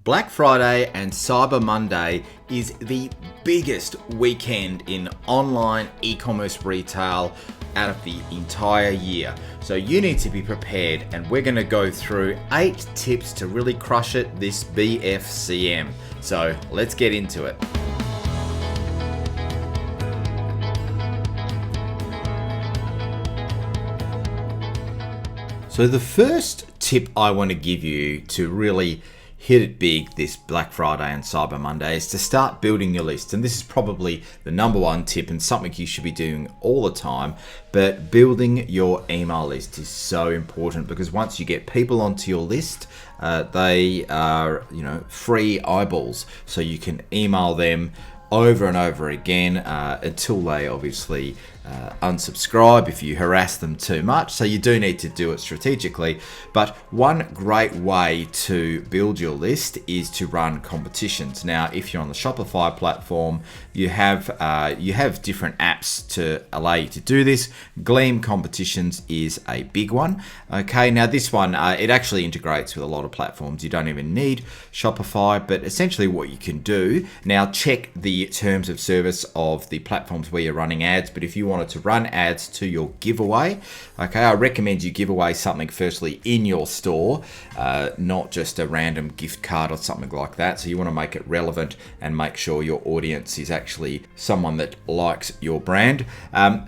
Black Friday and Cyber Monday is the biggest weekend in online e-commerce retail out of the entire year. So you need to be prepared, and we're going to go through 8 tips to really crush it this BFCM. So let's get into it. So the first tip I want to give you to really hit it big this Black Friday and Cyber Monday is to start building your list. And this is probably the number one tip and something you should be doing all the time. But building your email list is so important, because once you get people onto your list, they are, free eyeballs. So you can email them over and over again until they obviously unsubscribe if you harass them too much. So you do need to do it strategically. But one great way to build your list is to run competitions. Now, if you're on the Shopify platform, you have different apps to allow you to do this. Gleam competitions is a big one. Okay, now this one, it actually integrates with a lot of platforms. You don't even need Shopify, but essentially what you can do, now check the terms of service of the platforms where you're running ads, but if you wanted to run ads to your giveaway, okay, I recommend you give away something firstly in your store, not just a random gift card or something like that. So you want to make it relevant and make sure your audience is actually someone that likes your brand.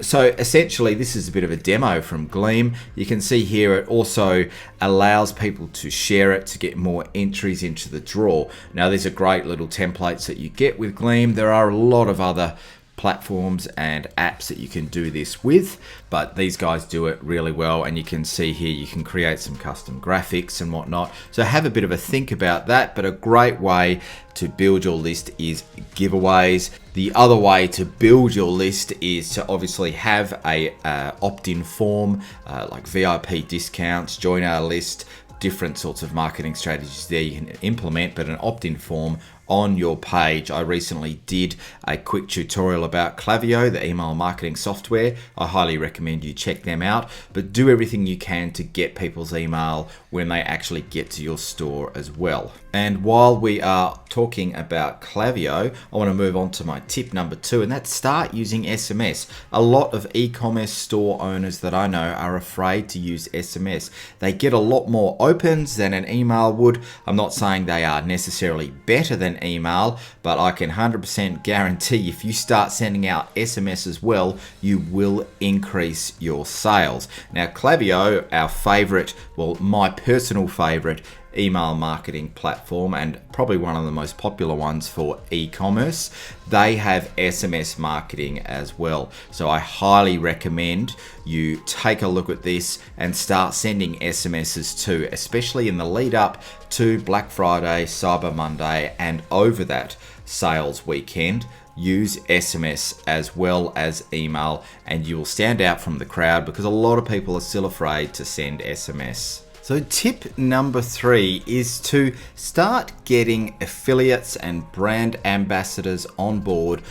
So essentially this is a bit of a demo from Gleam. You can see here it also allows people to share it to get more entries into the draw. Now these are great little templates that you get with Gleam. There are a lot of other platforms and apps that you can do this with, but these guys do it really well. And you can see here you can create some custom graphics and whatnot. So have a bit of a think about that. But a great way to build your list is giveaways. The other way to build your list is to obviously have a opt-in form, like VIP discounts, join our list, different sorts of marketing strategies there you can implement, but an opt-in form on your page. I recently did a quick tutorial about Klaviyo, the email marketing software. I highly recommend you check them out, but do everything you can to get people's email when they actually get to your store as well. And while we are talking about Klaviyo, I want to move on to my tip number 2, and that's start using SMS. A lot of e-commerce store owners that I know are afraid to use SMS. They get a lot more opens than an email would. I'm not saying they are necessarily better than email, but I can 100% guarantee if you start sending out SMS as well, you will increase your sales. Now, Klaviyo, our favorite, well, my personal favorite email marketing platform, and probably one of the most popular ones for e-commerce, they have SMS marketing as well. So I highly recommend you take a look at this and start sending SMSs too, especially in the lead up to Black Friday, Cyber Monday, and over that sales weekend. Use SMS as well as email, and you will stand out from the crowd, because a lot of people are still afraid to send SMS. So tip number 3 is to start getting affiliates and brand ambassadors on board,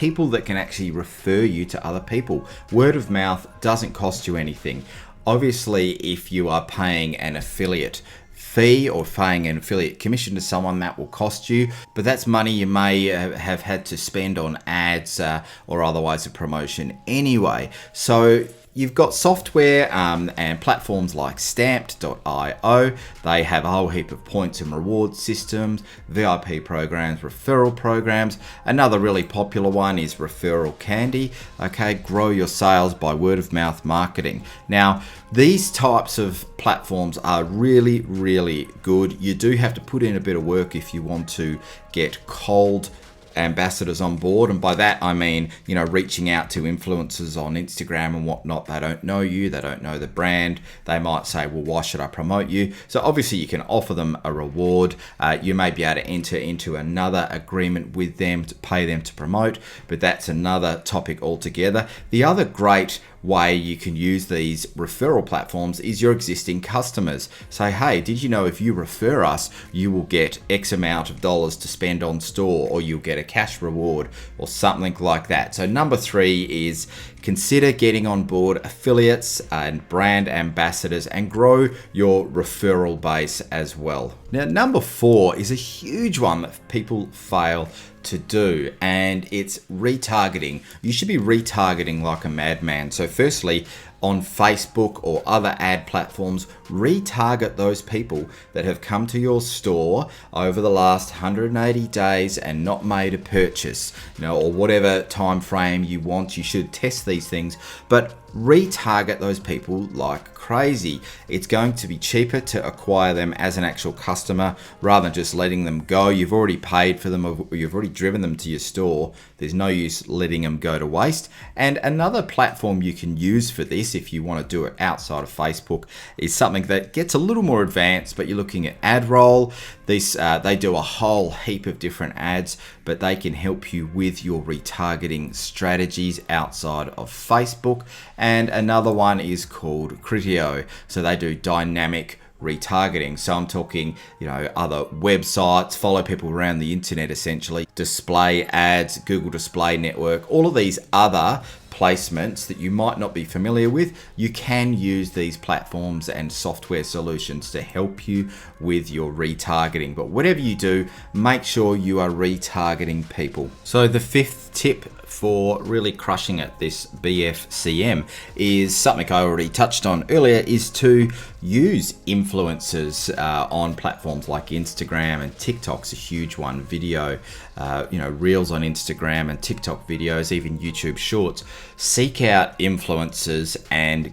people that can actually refer you to other people. Word of mouth doesn't cost you anything. Obviously, if you are paying an affiliate fee or paying an affiliate commission to someone, that will cost you, but that's money you may have had to spend on ads or otherwise a promotion anyway. So you've got software and platforms like Stamped.io. They have a whole heap of points and reward systems, VIP programs, referral programs. Another really popular one is Referral Candy. Okay, grow your sales by word of mouth marketing. Now, these types of platforms are really, really good. You do have to put in a bit of work if you want to get cold ambassadors on board, and by that I mean reaching out to influencers on Instagram and whatnot. They don't know you, they don't know the brand. They might say, well, why should I promote you? So obviously you can offer them a reward. You may be able to enter into another agreement with them to pay them to promote, but that's another topic altogether. The other great way you can use these referral platforms is your existing customers. Say, hey, did you know if you refer us, you will get X amount of dollars to spend on store, or you'll get a cash reward or something like that. So number 3 is consider getting on board affiliates and brand ambassadors and grow your referral base as well. Now, number 4 is a huge one that people fail to do, and it's retargeting. You should be retargeting like a madman. So firstly, on Facebook or other ad platforms, retarget those people that have come to your store over the last 180 days and not made a purchase, or whatever time frame you want. You should test these things, but retarget those people like crazy. It's going to be cheaper to acquire them as an actual customer rather than just letting them go. You've already paid for them, or you've already driven them to your store. There's no use letting them go to waste. And another platform you can use for this, if you want to do it outside of Facebook, is something that gets a little more advanced, but you're looking at AdRoll. They do a whole heap of different ads, but they can help you with your retargeting strategies outside of Facebook. And another one is called Criteo. So they do dynamic retargeting. So I'm talking, other websites, follow people around the internet essentially, display ads, Google Display Network, all of these other placements that you might not be familiar with. You can use these platforms and software solutions to help you with your retargeting. But whatever you do, make sure you are retargeting people. So the 5th tip for really crushing it, this BFCM, is something I already touched on earlier, is to use influencers on platforms like Instagram, and TikTok's a huge one. Video, Reels on Instagram and TikTok videos, even YouTube Shorts. Seek out influencers and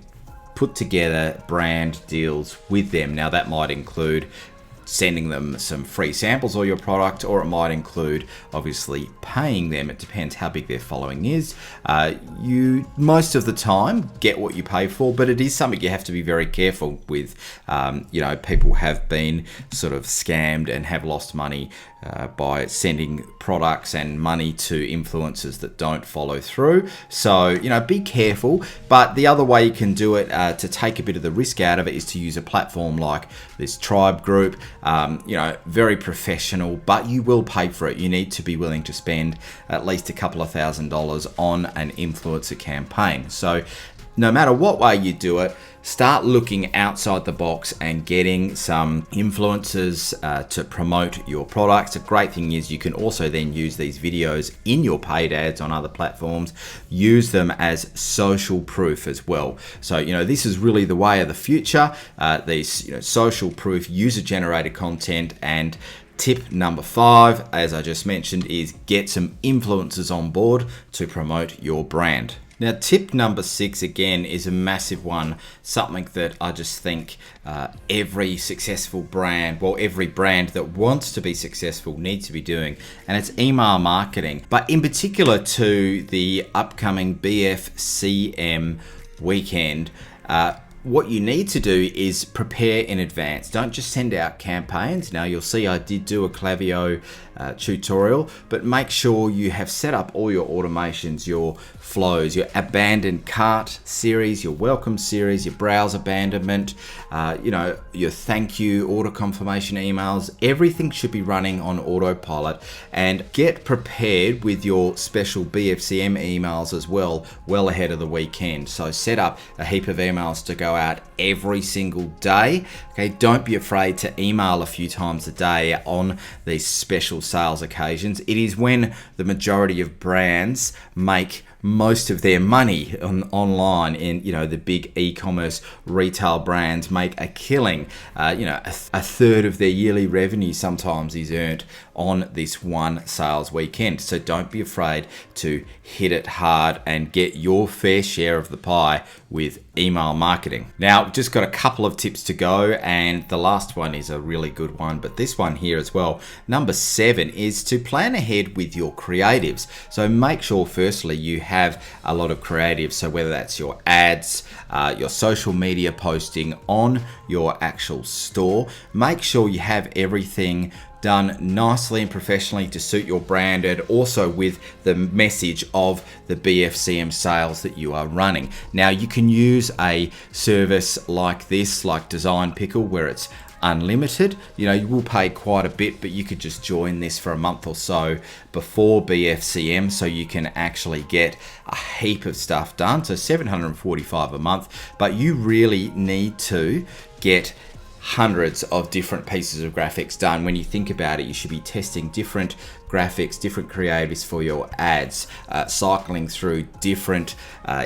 put together brand deals with them. Now that might include sending them some free samples of your product, or it might include obviously paying them. It depends how big their following is. You most of the time get what you pay for, but it is something you have to be very careful with. People have been sort of scammed and have lost money by sending products and money to influencers that don't follow through. So, be careful. But the other way you can do it to take a bit of the risk out of it is to use a platform like this Tribe Group. Very professional, but you will pay for it. You need to be willing to spend at least a couple of $1,000s on an influencer campaign. So no matter what way you do it, start looking outside the box and getting some influencers to promote your products. The great thing is you can also then use these videos in your paid ads on other platforms. Use them as social proof as well. So, this is really the way of the future. These, social proof, user-generated content. And tip number 5, as I just mentioned, is get some influencers on board to promote your brand. Now, tip number 6, again, is a massive one, something that I just think every successful brand, every brand that wants to be successful needs to be doing, and it's email marketing, but in particular to the upcoming BFCM weekend. What you need to do is prepare in advance. Don't just send out campaigns. Now, you'll see I did do a Klaviyo tutorial, but make sure you have set up all your automations, your flows, your abandoned cart series, your welcome series, your browse abandonment, your thank you, order confirmation emails. Everything should be running on autopilot, and get prepared with your special BFCM emails as well ahead of the weekend. So set up a heap of emails to go out every single day. Okay, don't be afraid to email a few times a day on these special sales occasions. It is when the majority of brands make most of their money online. In the big e-commerce retail brands make a killing. A third of their yearly revenue sometimes is earned on this one sales weekend. So don't be afraid to hit it hard and get your fair share of the pie with email marketing. Now, just got a couple of tips to go, and the last one is a really good one, but this one here as well. Number 7 is to plan ahead with your creatives. So make sure firstly you have a lot of creatives. So whether that's your ads, your social media posting on your actual store, make sure you have everything done nicely and professionally to suit your brand, and also with the message of the BFCM sales that you are running. Now, you can use a service like this, like Design Pickle, where it's unlimited. You know, you will pay quite a bit, but you could just join this for a month or so before BFCM, so you can actually get a heap of stuff done. So $745 a month, but you really need to get hundreds of different pieces of graphics done. When you think about it, you should be testing different graphics, different creatives for your ads, cycling through different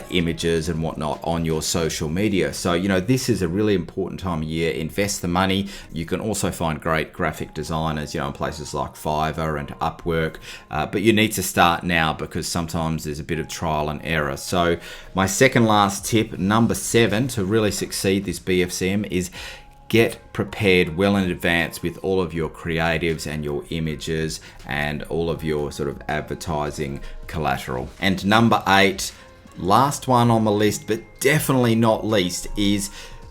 images and whatnot on your social media. So, you know, this is a really important time of year. Invest the money. You can also find great graphic designers, you know, in places like Fiverr and Upwork, but you need to start now because sometimes there's a bit of trial and error. So my second last tip, number 7, to really succeed this BFCM is get prepared well in advance with all of your creatives and your images and all of your sort of advertising collateral. And number 8, last one on the list, but definitely not least, is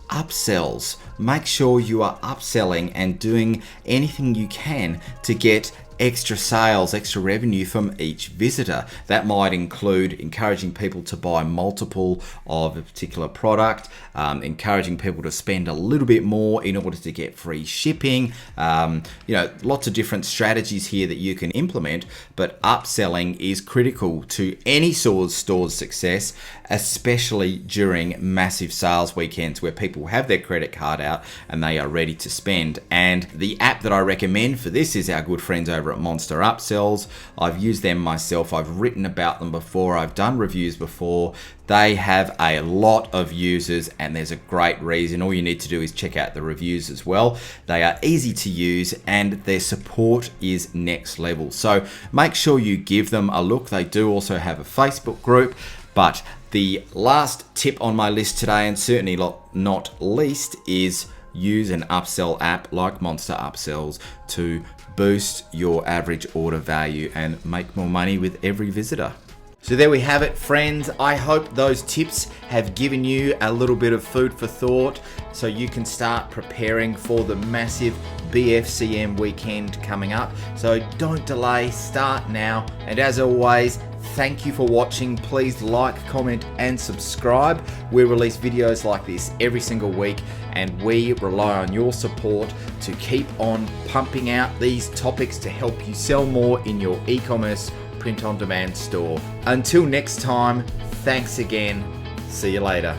upsells. Make sure you are upselling and doing anything you can to get extra sales, extra revenue from each visitor. That might include encouraging people to buy multiple of a particular product, encouraging people to spend a little bit more in order to get free shipping. You know, lots of different strategies here that you can implement, but upselling is critical to any store's success, especially during massive sales weekends where people have their credit card out and they are ready to spend. And the app that I recommend for this is our good friends over at Monster Upsells. I've used them myself. I've written about them before. I've done reviews before. They have a lot of users and there's a great reason. All you need to do is check out the reviews as well. They are easy to use and their support is next level. So make sure you give them a look. They do also have a Facebook group. But the last tip on my list today, and certainly not least, is use an upsell app like Monster Upsells to boost your average order value and make more money with every visitor. So there we have it, friends. I hope those tips have given you a little bit of food for thought so you can start preparing for the massive BFCM weekend coming up. So don't delay, start now. And as always, thank you for watching. Please like, comment, and subscribe. We release videos like this every single week, and we rely on your support to keep on pumping out these topics to help you sell more in your e-commerce print-on-demand store. Until next time, thanks again. See you later.